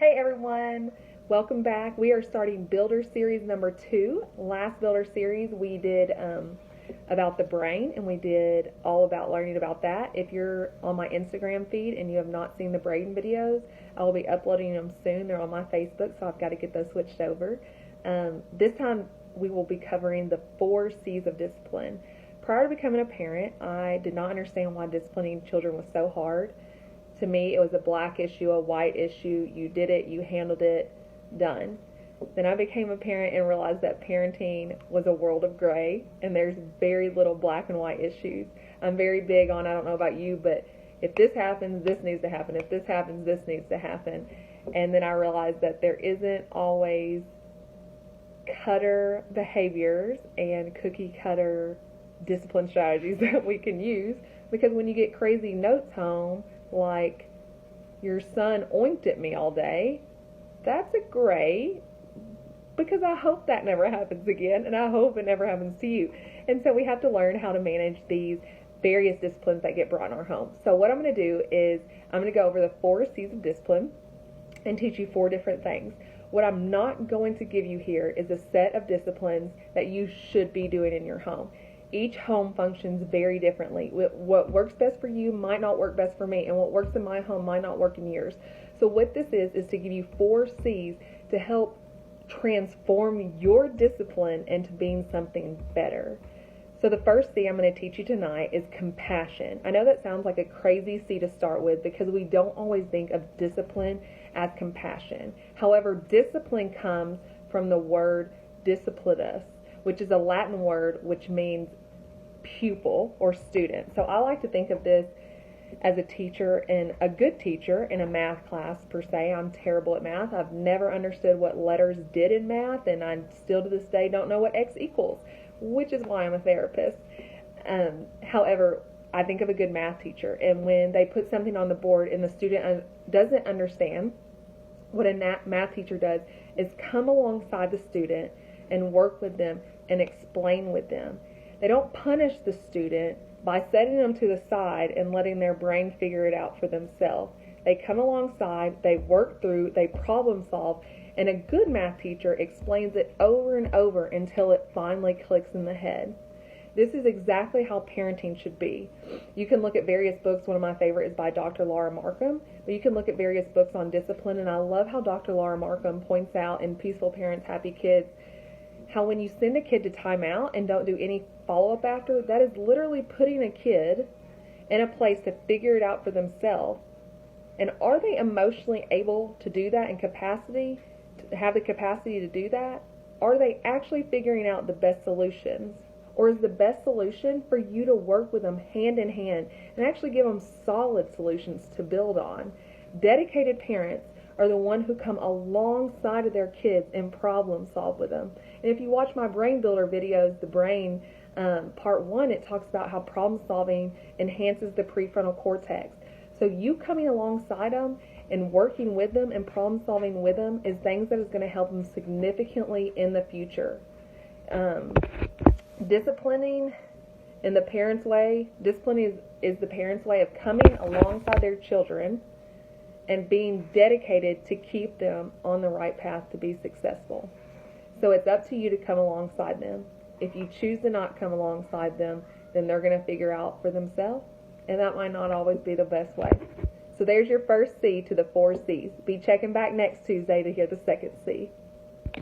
Hey everyone, welcome back. We are starting Builder Series number 2. Last Builder Series we did about the brain, and we did all about learning about that. If you're on my Instagram feed and you have not seen the brain videos, I will be uploading them soon. They're on my Facebook, so I've got to get those switched over. This time we will be covering the 4 C's of discipline. Prior to becoming a parent, I did not understand why disciplining children was so hard. To me, it was a black issue, a white issue. You did it, you handled it, done. Then I became a parent and realized that parenting was a world of gray, and there's very little black and white issues. I'm very big on, I don't know about you, but if this happens, this needs to happen. If this happens, this needs to happen. And then I realized that there isn't always cutter behaviors and cookie cutter discipline strategies that we can use, because when you get crazy notes home, like your son oinked at me all day, that's a gray, because I hope that never happens again, and I hope it never happens to you. And so we have to learn how to manage these various disciplines that get brought in our home. So what I'm going to do is I'm going to go over the 4 C's of discipline and teach you 4 different things. What I'm not going to give you here is a set of disciplines that you should be doing in your home. Each home functions very differently. What works best for you might not work best for me, and what works in my home might not work in yours. So what this is to give you 4 C's to help transform your discipline into being something better. So the first C I'm going to teach you tonight is compassion. I know that sounds like a crazy C to start with, because we don't always think of discipline as compassion. However, discipline comes from the word disciplinus, which is a Latin word which means pupil or student. So I like to think of this as a teacher, and a good teacher in a math class per se. I'm terrible at math. I've never understood what letters did in math, and I still to this day don't know what x equals, which is why I'm a therapist. However, I think of a good math teacher, and when they put something on the board and the student doesn't understand, what a math teacher does is come alongside the student and work with them and explain with them. They don't punish the student by setting them to the side and letting their brain figure it out for themselves. They come alongside, they work through, they problem solve, and a good math teacher explains it over and over until it finally clicks in the head. This is exactly how parenting should be. You can look at various books. One of my favorite is by Dr. Laura Markham, but you can look at various books on discipline, and I love how Dr. Laura Markham points out in Peaceful Parents, Happy Kids, how when you send a kid to timeout and don't do any follow-up after, that is literally putting a kid in a place to figure it out for themselves. And are they emotionally able to do that, in capacity, to have the capacity to do that? Are they actually figuring out the best solutions? Or is the best solution for you to work with them hand in hand and actually give them solid solutions to build on? Dedicated parents are the one who come alongside of their kids and problem solve with them. And if you watch my brain builder videos, the brain part 1, it talks about how problem solving enhances the prefrontal cortex. So you coming alongside them and working with them and problem solving with them is things that is going to help them significantly in the future. Disciplining in the parent's way, discipline is the parent's way of coming alongside their children and being dedicated to keep them on the right path to be successful. So it's up to you to come alongside them. If you choose to not come alongside them, then they're going to figure out for themselves, and that might not always be the best way. So there's your first C to the 4 C's. Be checking back next Tuesday to hear the second C.